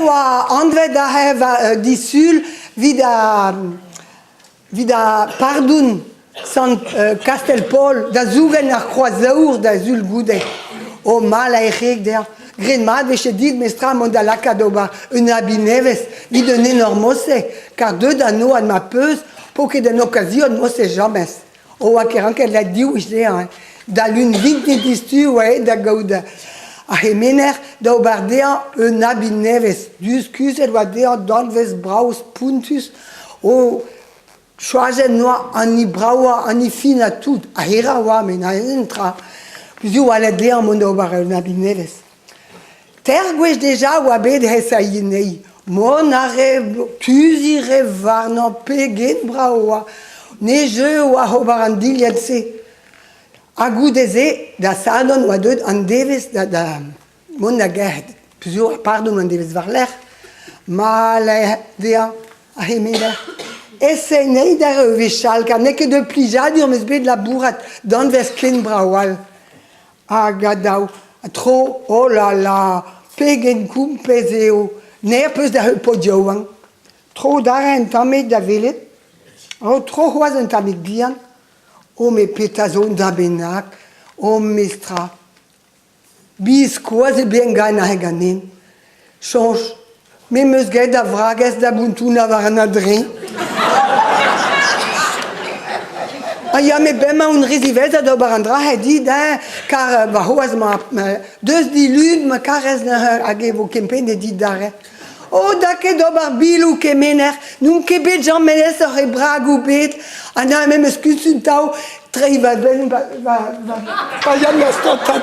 wa andve da heva disul vida pardon san Castelpol da zugen nach croisaur da zul goude o mal a erek der gren mat veche dit mestra mondalaka doba un abineves vid un enormose car deux d'anno ad ma peuse pour que d'une occasion mose jamais o akeran que la diu isde da lune vite distu ouais da gauda a hemener da obardea un abineves discus et vadea donves braus puntus o choazen noa ani braua ani fina tout a herawa men a entra plusieurs à l'aide en monde obar un abineves tergues déjà ou abed hesainei mon arre tuzire varno pegen braua neje ou a obarandil yetse agudeze da sadon ou deux en deves da mon agad plusieurs pardon en deves varler mal dia a hemeda esse nei da revechal car n'est que de plija dir mesbe de la bourrate dans vesken brawal agadau trop oh là là pegen kum peseo ner peus da podioan trop d'aren tamet da velet oh trop hoazen tamet bian oh me petazon da benak oh mestra bis quasi bien gana heganen change me meus ged da vrages da buntuna varnadrin ja, mais ben ma un resiveza do barandra ha dit car va hoaz ma deux dilud ma cares na agevo kempene dit dare o da ke do barbilu ke mener nun ke bet jean menes re bragu bet ana même excuse un tau très va ja la stotat